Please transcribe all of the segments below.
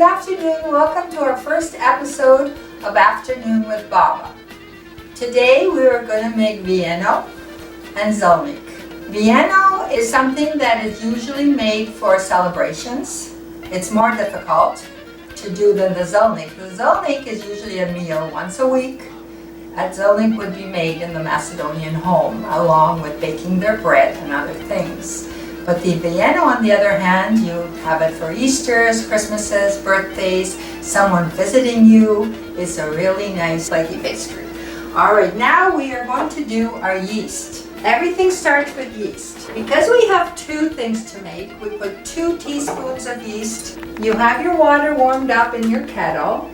Good afternoon. Welcome to our first episode of Afternoon with Baba. Today we are going to make Vieno and Zelnik. Vieno is something that is usually made for celebrations. It's more difficult to do than the Zelnik. The Zelnik is usually a meal once a week. That Zelnik would be made in the Macedonian home along with baking their bread and other things. But the Vieno, on the other hand, you have it for Easters, Christmases, birthdays, someone visiting you. It's a really nice flaky pastry. Alright, now we are going to do our yeast. Everything starts with yeast. Because we have two things to make, we put 2 teaspoons of yeast. You have your water warmed up in your kettle.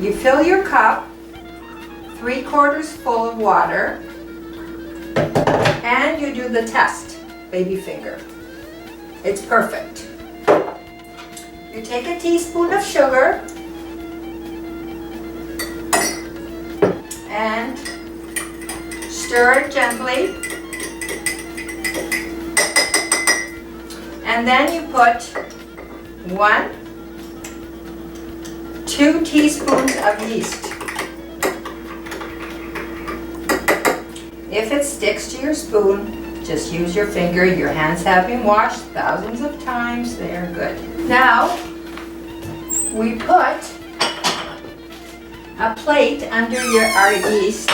You fill your cup 3/4 full of water. And you do the test. Baby finger. It's perfect. You take a teaspoon of sugar and stir it gently, and then you put 2 teaspoons of yeast. If it sticks to your spoon, just use your finger. Your hands have been washed thousands of times. They are good. Now, we put a plate under our yeast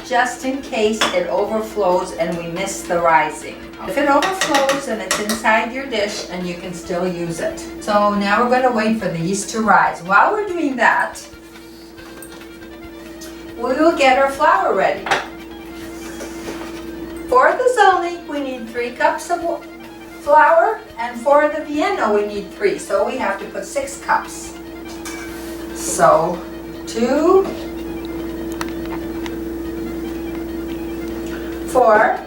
just in case it overflows and we miss the rising. If it overflows, then it's inside your dish and you can still use it. So now we're going to wait for the yeast to rise. While we're doing that, we will get our flour ready. For the Zelnik, we need 3 cups of flour, and for the Vieno, we need 3. So we have to put 6 cups. So 2, 4,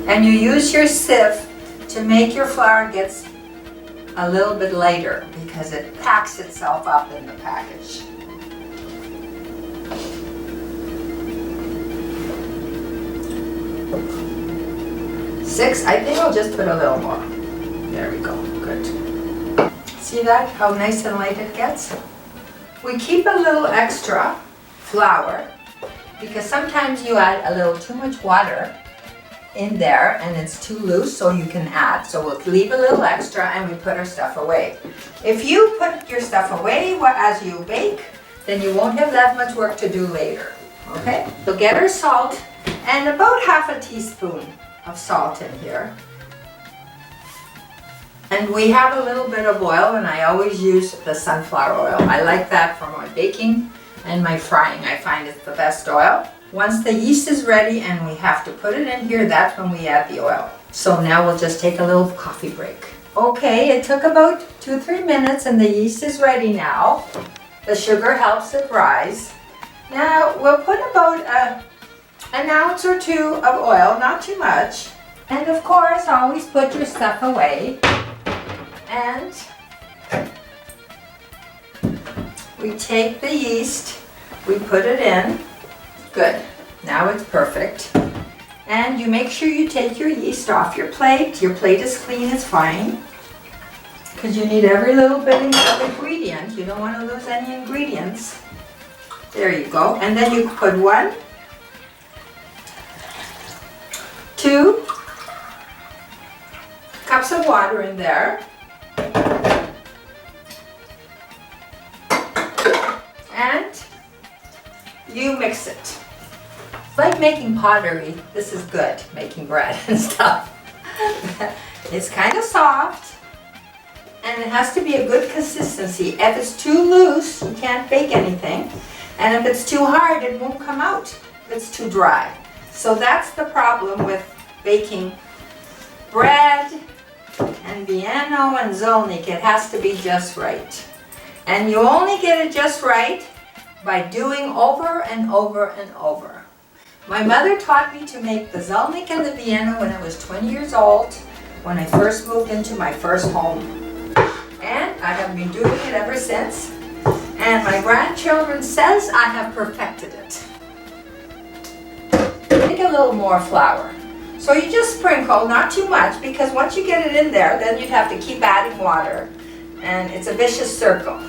and you use your sieve to make your flour gets a little bit lighter because it packs itself up in the package. 6, I think I'll just put a little more. There we go, good. See that, how nice and light it gets? We keep a little extra flour because sometimes you add a little too much water in there and it's too loose, so you can add. So we'll leave a little extra and we put our stuff away. If you put your stuff away as you bake, then you won't have that much work to do later. Okay, so get our salt and about 1/2 teaspoon of salt in here. And we have a little bit of oil, and I always use the sunflower oil. I like that for my baking and my frying. I find it's the best oil. Once the yeast is ready and we have to put it in here, that's when we add the oil. So now we'll just take a little coffee break. Okay, it took about 2-3 minutes and the yeast is ready now. The sugar helps it rise. Now we'll put about an ounce or 2 of oil, not too much. And of course, always put your stuff away. And we take the yeast, we put it in. Good, now it's perfect. And you make sure you take your yeast off your plate. Your plate is clean, it's fine. Because you need every little bit of ingredient. You don't want to lose any ingredients. There you go. And then you put 2 cups of water in there. And you mix it. Like making pottery, this is good, making bread and stuff. It's kind of soft and it has to be a good consistency. If it's too loose, you can't bake anything. And if it's too hard, it won't come out if it's too dry. So that's the problem with baking bread and Vieno and Zelnik. It has to be just right. And you only get it just right by doing over and over and over. My mother taught me to make the Zelnik and the Vieno when I was 20 years old, when I first moved into my first home. And I have been doing it ever since. And my grandchildren says I have perfected it. Take a little more flour. So you just sprinkle, not too much, because once you get it in there, then you'd have to keep adding water, and it's a vicious circle.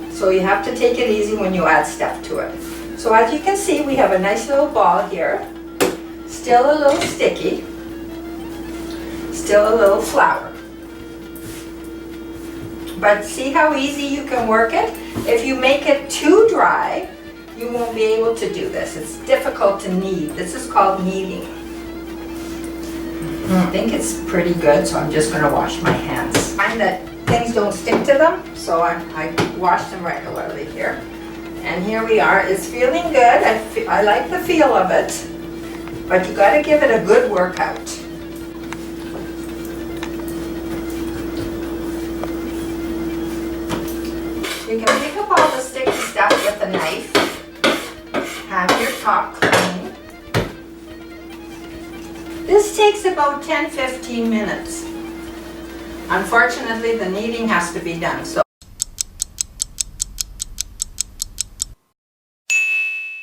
So you have to take it easy when you add stuff to it. So as you can see, we have a nice little ball here, still a little sticky, still a little flour. But see how easy you can work it? If you make it too dry, you won't be able to do this. It's difficult to knead. This is called kneading. I think it's pretty good, so I'm just going to wash my hands. Find that things don't stick to them, so I wash them regularly here. And here we are. It's feeling good. I like the feel of it, but you got to give it a good workout. You can pick up all the sticky stuff with a knife. Have your top clean. This takes about 10-15 minutes. Unfortunately, the kneading has to be done. So,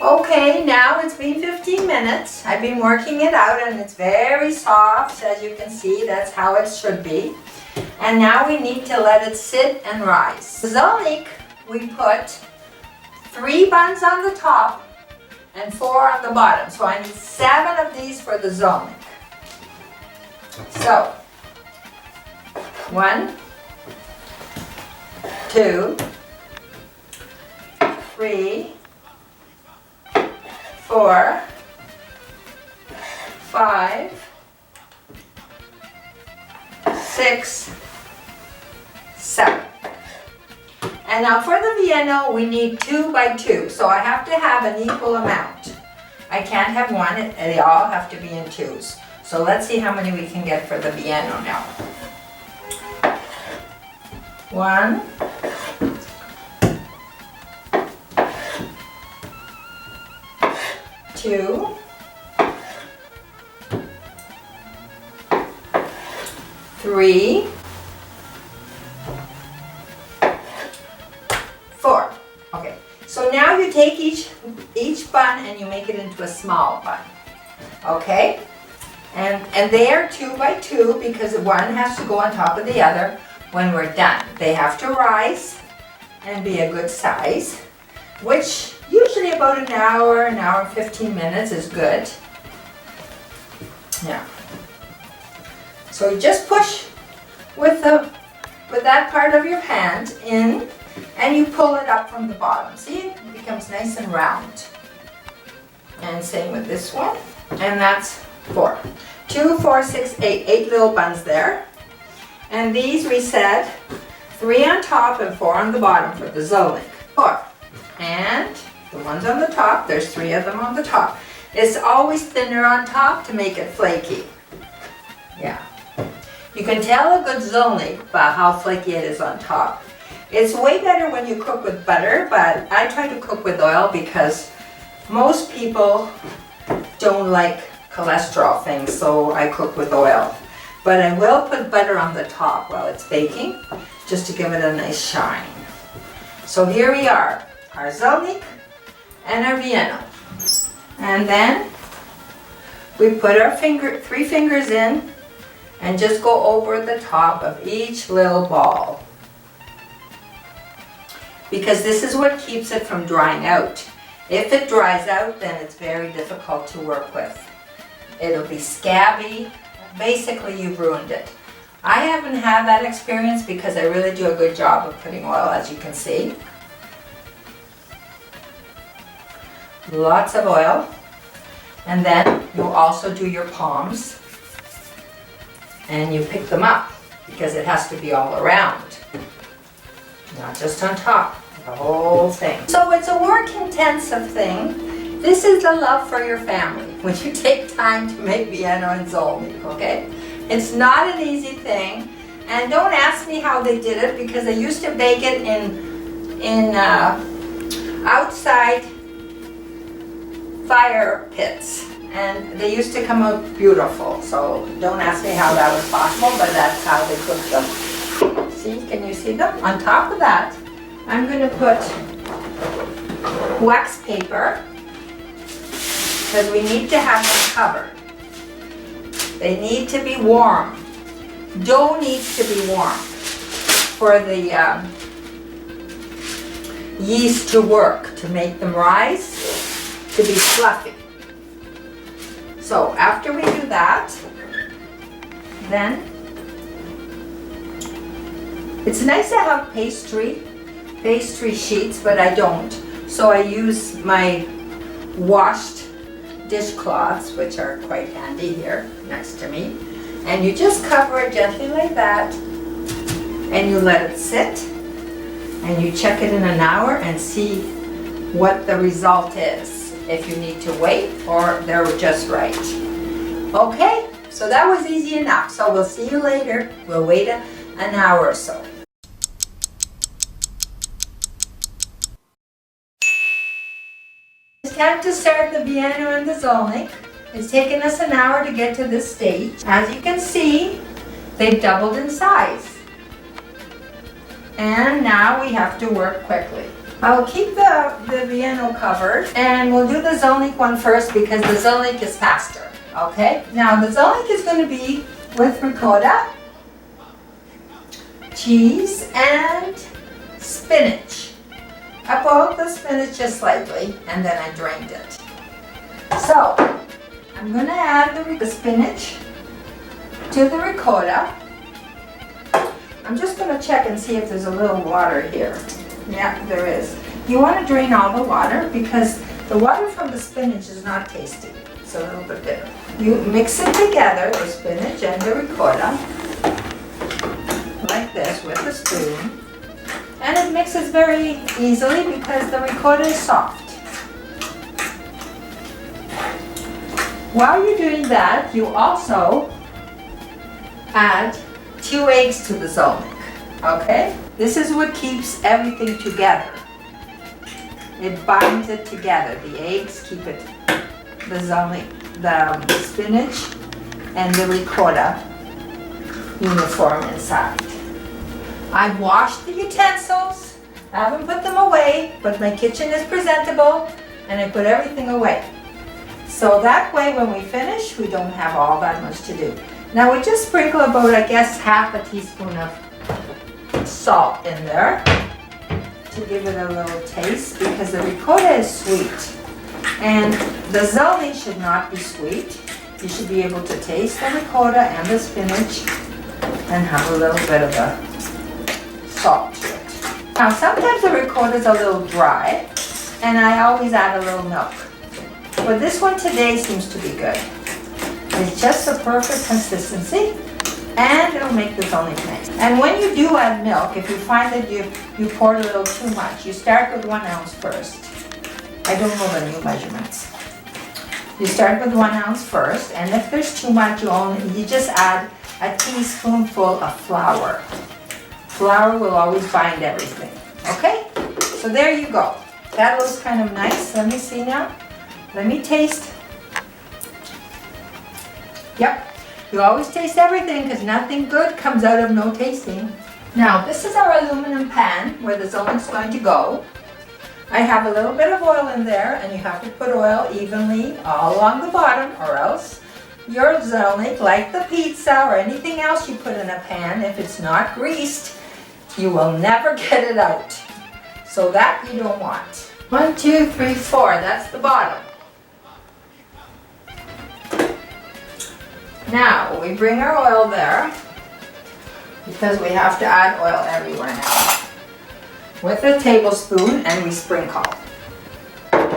okay, now it's been 15 minutes. I've been working it out and it's very soft. As you can see, that's how it should be. And now we need to let it sit and rise. The Zelnik, we put 3 buns on the top and 4 on the bottom. So I need 7 of these for the Zelnik. So, 1, 2, 3, 4, 5, 6, 7. And now for the Vienna, we need 2 by 2. So I have to have an equal amount. I can't have one, they all have to be in 2s. So let's see how many we can get for the Vienna now. 1, 2, 3, 4. Okay, so now you take each bun and you make it into a small bun. Okay? And they are 2 by 2 because one has to go on top of the other when we're done. They have to rise and be a good size, which usually about an hour and 15 minutes is good. Yeah. So you just push with that part of your hand in, and you pull it up from the bottom. See, it becomes nice and round. And same with this one, and that's 4. 2, 4, 6, 8. 8 little buns there. And these we said 3 on top and 4 on the bottom for the Zelnik. 4. And the ones on the top, there's 3 of them on the top. It's always thinner on top to make it flaky. Yeah. You can tell a good Zelnik by how flaky it is on top. It's way better when you cook with butter, but I try to cook with oil because most people don't like cholesterol things, so I cook with oil. But I will put butter on the top while it's baking, just to give it a nice shine. So here we are, our Zelnik and our Vienna. And then we put our 3 fingers in and just go over the top of each little ball. Because this is what keeps it from drying out. If it dries out, then it's very difficult to work with. It'll be scabby. Basically, you've ruined it. I haven't had that experience because I really do a good job of putting oil, as you can see. Lots of oil. And then you'll also do your palms. And you pick them up because it has to be all around. Not just on top, the whole thing. So it's a work-intensive thing. This is the love for your family when you take time to make Vienna and Zelnik, okay? It's not an easy thing. And don't ask me how they did it because they used to bake it in outside fire pits. And they used to come out beautiful. So don't ask me how that was possible, but that's how they cooked them. See, can you see them? On top of that, I'm going to put wax paper because we need to have them covered. They need to be warm. Dough needs to be warm for the yeast to work, to make them rise, to be fluffy. So after we do that, then it's nice to have pastry sheets, but I don't. So I use my washed dishcloths, which are quite handy here next to me. And you just cover it gently like that, and you let it sit, and you check it in an hour and see what the result is. If you need to wait or they're just right. Okay, so that was easy enough. So we'll see you later. We'll wait an hour or so. It's time to start the Vieno and the Zelnik. It's taken us an hour to get to this stage. As you can see, they've doubled in size. And now we have to work quickly. I'll keep the Vieno covered, and we'll do the Zelnik one first because the Zelnik is faster. Okay? Now the Zelnik is going to be with ricotta, cheese, and spinach. I boiled the spinach just slightly, and then I drained it. So, I'm going to add the spinach to the ricotta. I'm just going to check and see if there's a little water here. Yeah, there is. You want to drain all the water because the water from the spinach is not tasty. It's a little bit bitter. You mix it together, the spinach and the ricotta, like this with a spoon. And it mixes very easily because the ricotta is soft. While you're doing that, you also add 2 eggs to the Zelnik, okay? This is what keeps everything together. It binds it together. The eggs keep it, the Zelnik, the spinach and the ricotta uniform inside. I've washed the utensils. I haven't put them away, but my kitchen is presentable and I put everything away. So that way when we finish, we don't have all that much to do. Now we just sprinkle about, I guess, half a teaspoon of salt in there to give it a little taste because the ricotta is sweet. And the Zelnik should not be sweet. You should be able to taste the ricotta and the spinach and have a little bit of a salt to it. Now sometimes the ricotta is a little dry and I always add a little milk. But this one today seems to be good. It's just the perfect consistency and it'll make the Zelnik nice. And when you do add milk, if you find that you poured a little too much, you start with 1 ounce first. I don't know the new measurements. You start with 1 ounce first, and if there's too much, you just add a teaspoonful of flour. Flour will always bind everything, okay? So there you go. That looks kind of nice. Let me see now. Let me taste. Yep, you always taste everything because nothing good comes out of no tasting. Now, this is our aluminum pan where the Zelnik's going to go. I have a little bit of oil in there, and you have to put oil evenly all along the bottom, or else your Zelnik, like the pizza or anything else you put in a pan, if it's not greased, you will never get it out. So that you don't want. 1, 2, 3, 4, that's the bottom. Now, we bring our oil there, because we have to add oil everywhere now, with a tablespoon, and we sprinkle.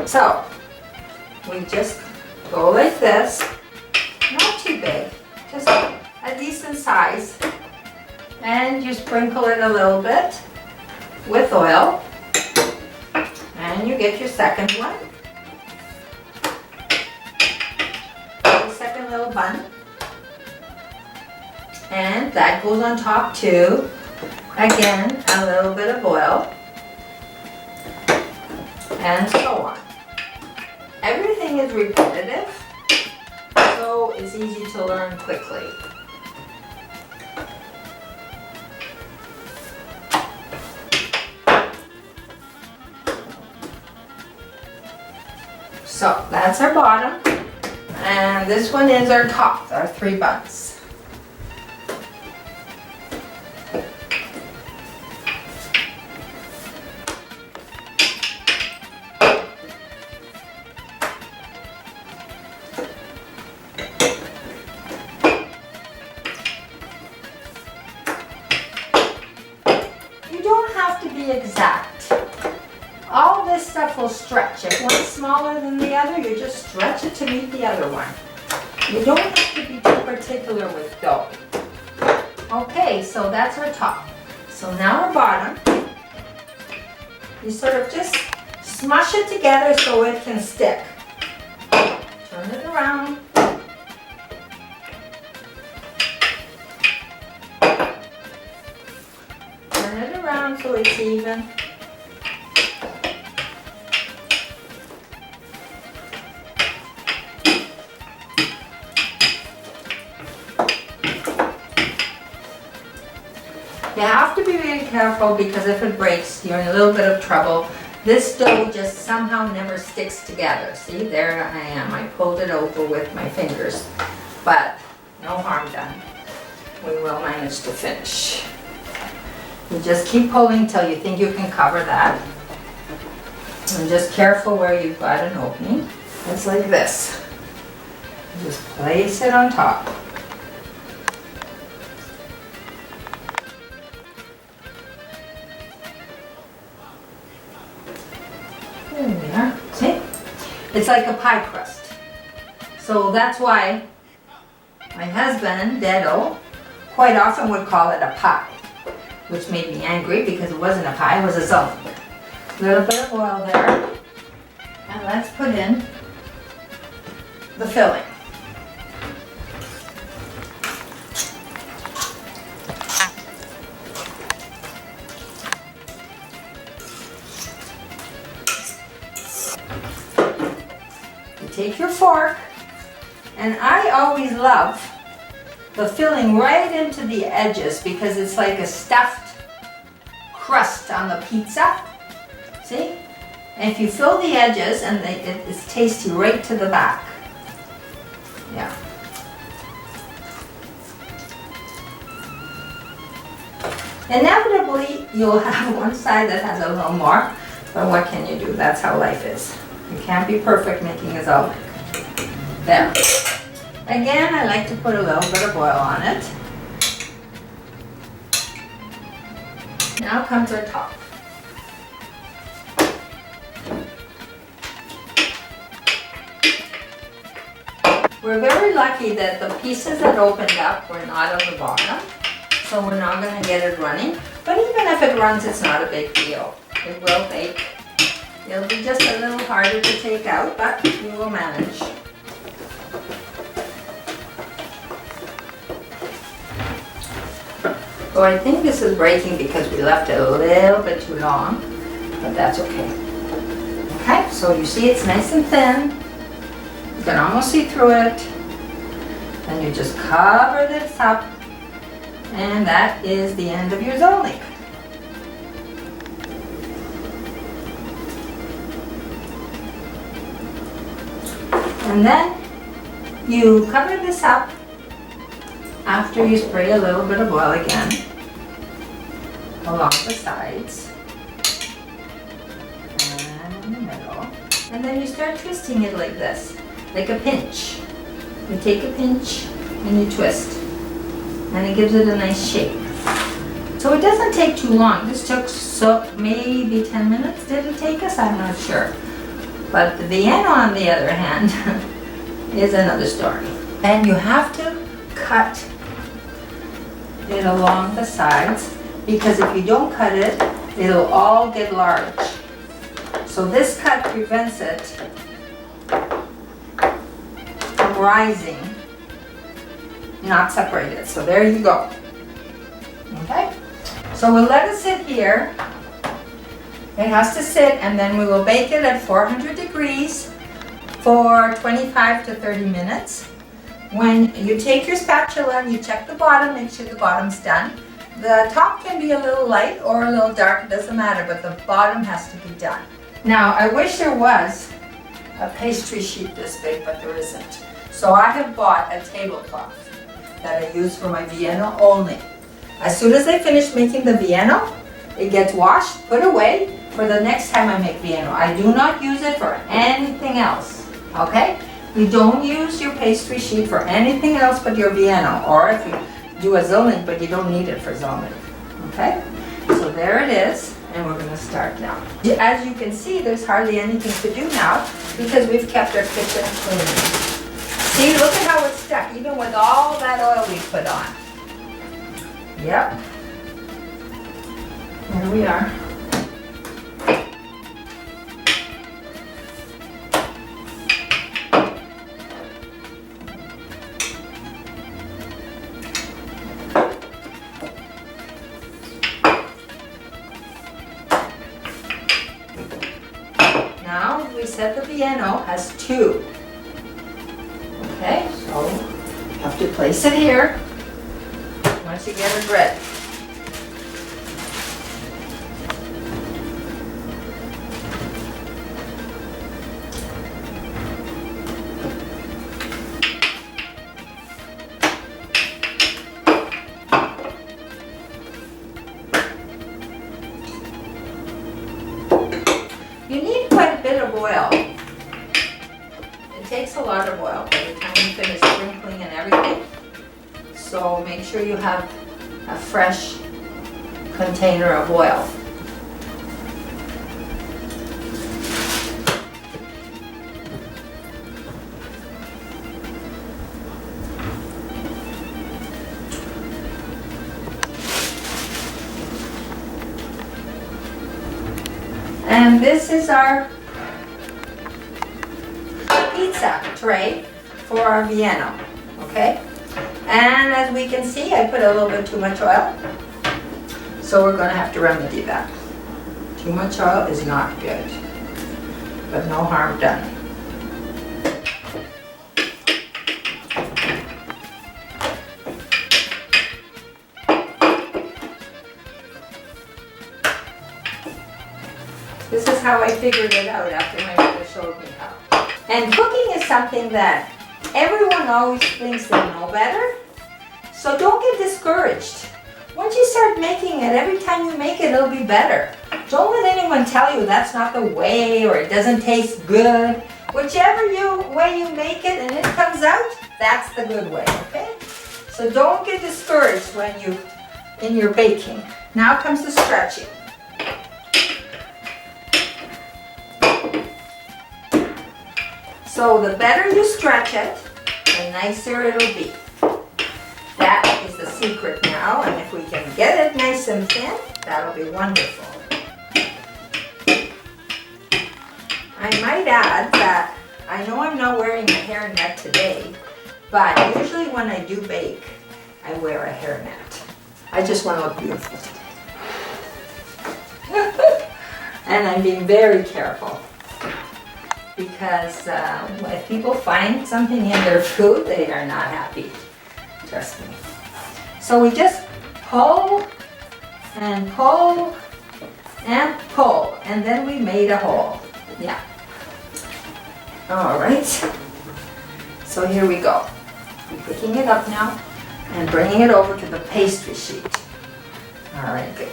So, we just go like this, not too big, just a decent size, and you sprinkle it a little bit with oil, and you get your second one, the second little bun. And that goes on top too. Again, a little bit of oil. And so on. Everything is repetitive, so it's easy to learn quickly. So that's our bottom. And this one is our top, our 3 buns. You don't have to be exact. All this stuff will stretch. If one's smaller than the other, you just stretch it to meet the other one. You don't have to be too particular with dough. Okay, so that's our top. So now our bottom. You sort of just smush it together so it can stick. Turn it around. Turn it around so it's even. You have to be really careful because if it breaks, you're in a little bit of trouble. This dough just somehow never sticks together. See, there I am. I pulled it over with my fingers, but no harm done. We will manage to finish. You just keep pulling till you think you can cover that. And just careful where you've got an opening. It's like this. Just place it on top. There we are. See? It's like a pie crust. So that's why my husband, Dedo, quite often would call it a pie, which made me angry because it wasn't a pie, it was a Zelnik. A little bit of oil there. And let's put in the filling. Take your fork, and I always love the filling right into the edges because it's like a stuffed crust on the pizza. See? And if you fill the edges, and it's tasty right to the back. Yeah. Inevitably, you'll have one side that has a little more, but what can you do? That's how life is. You can't be perfect making a Zelnik. There. Again, I like to put a little bit of oil on it. Now comes our top. We're very lucky that the pieces that opened up were not on the bottom, so we're not going to get it running. But even if it runs, it's not a big deal. It will bake. It'll be just a little harder to take out, but we will manage. So I think this is breaking because we left it a little bit too long, but that's okay. Okay, so you see it's nice and thin. You can almost see through it. Then you just cover this up, and that is the end of your Zelnik. And then you cover this up after you spray a little bit of oil again along the sides and in the middle. And then you start twisting it like this, like a pinch. You take a pinch and you twist, and it gives it a nice shape. So it doesn't take too long. This took maybe 10 minutes. Did it take us? I'm not sure. But the Vienna, on the other hand, is another story. And you have to cut it along the sides, because if you don't cut it, it'll all get large. So this cut prevents it from rising, not separated. So there you go. Okay? So we'll let it sit here. It has to sit, and then we will bake it at 400 degrees for 25 to 30 minutes. When you take your spatula and you check the bottom, make sure the bottom's done. The top can be a little light or a little dark, it doesn't matter, but the bottom has to be done. Now, I wish there was a pastry sheet this big, but there isn't. So I have bought a tablecloth that I use for my Vienna only. As soon as I finish making the Vienna, it gets washed, put away for the next time I make Vienna. I do not use it for anything else, okay? You don't use your pastry sheet for anything else but your Vienna, or if you do a Zelnik, but you don't need it for Zelnik, okay? So there it is, and we're gonna start now. As you can see, there's hardly anything to do now because we've kept our kitchen clean. See, look at how it's stuck, even with all that oil we put on. Yep. Here we are. Now we said the Vienna has 2. Okay, so you have to place it here once you get it ready. You need quite a bit of oil. It takes a lot of oil by the time you finish sprinkling and everything. So make sure you have a fresh container of oil. And this is our pizza tray for our Vienna, okay? And as we can see, I put a little bit too much oil, so we're gonna have to remedy that. Too much oil is not good, but no harm done. This is how I figured it out after my mother showed me how. And cooking is something that everyone always thinks they know better, so don't get discouraged. Once you start making it, every time you make it, it'll be better. Don't let anyone tell you that's not the way or it doesn't taste good. Whichever way you make it and it comes out, that's the good way, okay? So don't get discouraged in your baking. Now comes the stretching. So the better you stretch it, the nicer it'll be. That is the secret now, and if we can get it nice and thin, that'll be wonderful. I might add that I know I'm not wearing a hairnet today, but usually when I do bake, I wear a hairnet. I just want to look beautiful today. And I'm being very careful. Because if people find something in their food, they are not happy. Trust me. So we just pull and pull and pull, and then we made a hole. Yeah. All right. So here we go. I'm picking it up now and bringing it over to the pastry sheet. All right, good.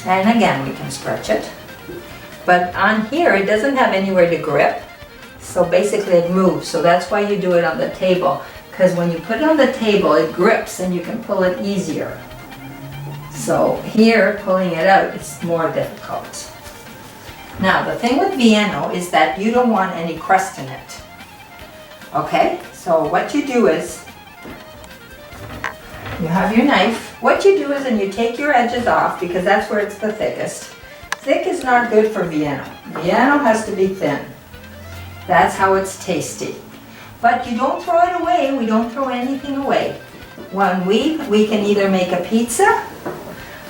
And again, we can stretch it. But on here, it doesn't have anywhere to grip. So basically it moves. So that's why you do it on the table. Because when you put it on the table, it grips and you can pull it easier. So here, pulling it out, it's more difficult. Now, the thing with Vienna is that you don't want any crust in it. Okay? So what you do is, you have your knife. What you do is, and you take your edges off because that's where it's the thickest. Thick is not good for Vienna. Vienna has to be thin. That's how it's tasty. But you don't throw it away. We don't throw anything away. 1 week, we can either make a pizza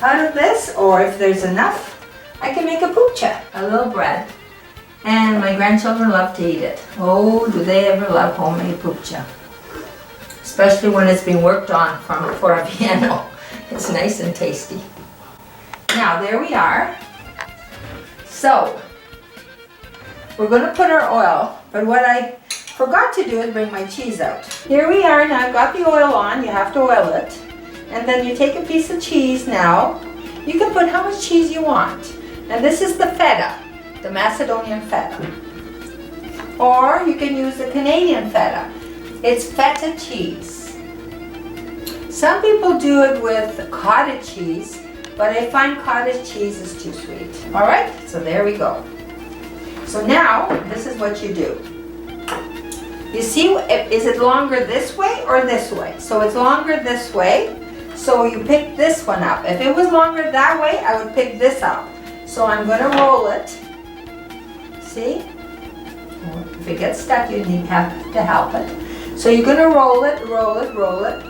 out of this, or if there's enough, I can make a puccia, a little bread. And my grandchildren love to eat it. Oh, do they ever love homemade puccia. Especially when it's been worked on for a Vienna. It's nice and tasty. Now, there we are. So, we're going to put our oil, but what I forgot to do is bring my cheese out. Here we are now. I've got the oil on. You have to oil it. And then you take a piece of cheese now. You can put how much cheese you want. And this is the feta, the Macedonian feta. Or you can use the Canadian feta. It's feta cheese. Some people do it with cottage cheese, but I find cottage cheese is too sweet. All right, so there we go. So now, this is what you do. You see, is it longer this way or this way? So it's longer this way, so you pick this one up. If it was longer that way, I would pick this up. So I'm going to roll it. See? If it gets stuck, you need to help it. So you're going to roll it, roll it, roll it.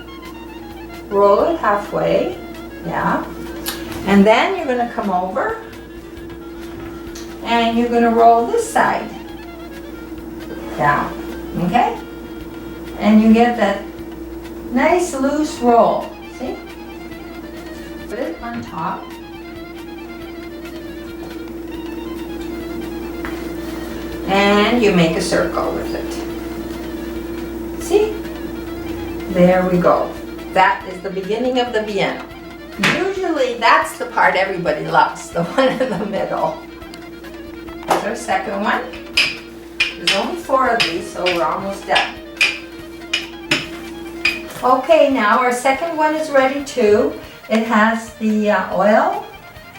Roll it halfway. Yeah. And then you're going to come over and you're going to roll this side down. Okay? And you get that nice loose roll. See? Put it on top. And you make a circle with it. See? There we go. That is the beginning of the Vienna. Usually that's the part everybody loves, the one in the middle. Here's our second one. There's only 4 of these, so we're almost done. Okay, now our second one is ready too. It has the oil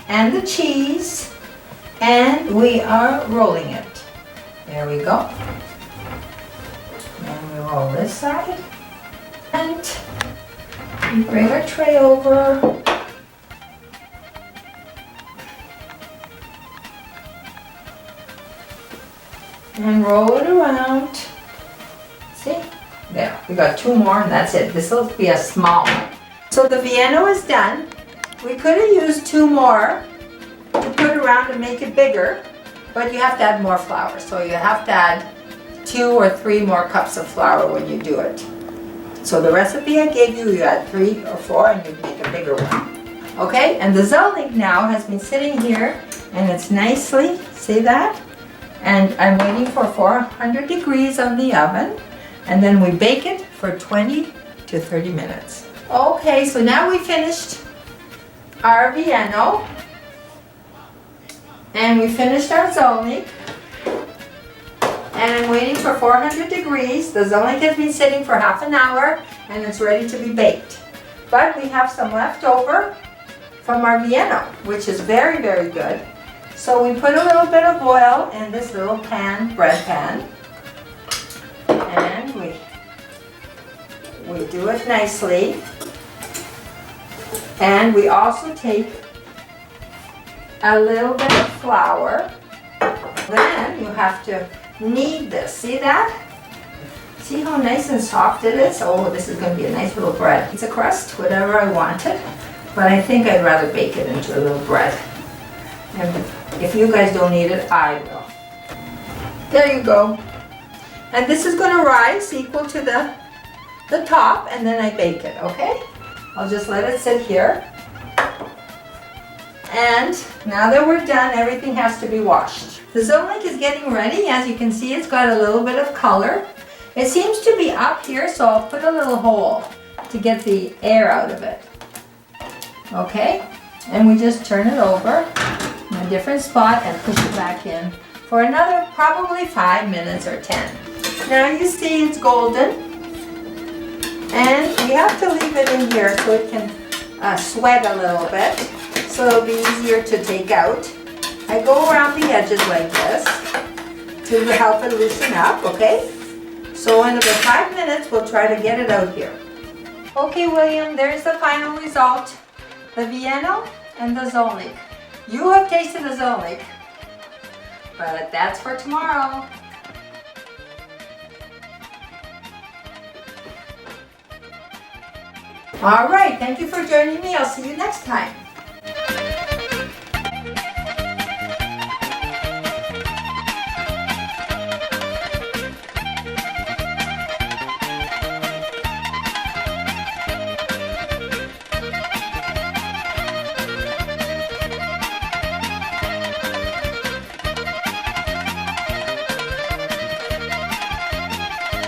and the cheese, and we are rolling it. There we go. And we roll this side. And we bring our tray over. And roll it around. See? There. We got 2 more and that's it. This will be a small one. So the Vienna is done. We could have used 2 more to put around to make it bigger, but you have to add more flour. So you have to add 2 or 3 more cups of flour when you do it. So the recipe I gave you, you add 3 or 4 and you make a bigger one. Okay, and the Zelnik now has been sitting here and it's nicely, see that? And I'm waiting for 400 degrees on the oven, and then we bake it for 20 to 30 minutes. Okay, so now we finished our Vienna, and we finished our Zelnik, and I'm waiting for 400 degrees. The Zelnik has been sitting for half an hour, and it's ready to be baked. But we have some left over from our Vienna, which is very, very good. So we put a little bit of oil in this little pan, bread pan, and we do it nicely. And we also take a little bit of flour. Then you have to knead this. See that? See how nice and soft it is? Oh, this is going to be a nice little bread. It's a crust, whatever I wanted, but I think I'd rather bake it into a little bread. And if you guys don't need it, I will. There you go. And this is going to rise equal to the top, and then I bake it, okay? I'll just let it sit here. And now that we're done, everything has to be washed. The Zelnik is getting ready. As you can see, it's got a little bit of color. It seems to be up here, so I'll put a little hole to get the air out of it. Okay? And we just turn it over in a different spot and push it back in for another probably 5 minutes or 10. Now you see it's golden, and we have to leave it in here so it can sweat a little bit, so it'll be easier to take out. I go around the edges like this to help it loosen up, okay? So in about 5 minutes we'll try to get it out here. Okay, William, there's the final result. The Vienna and the Zelnik. You have tasted the Zelnik, but that's for tomorrow. All right, thank you for joining me. I'll see you next time.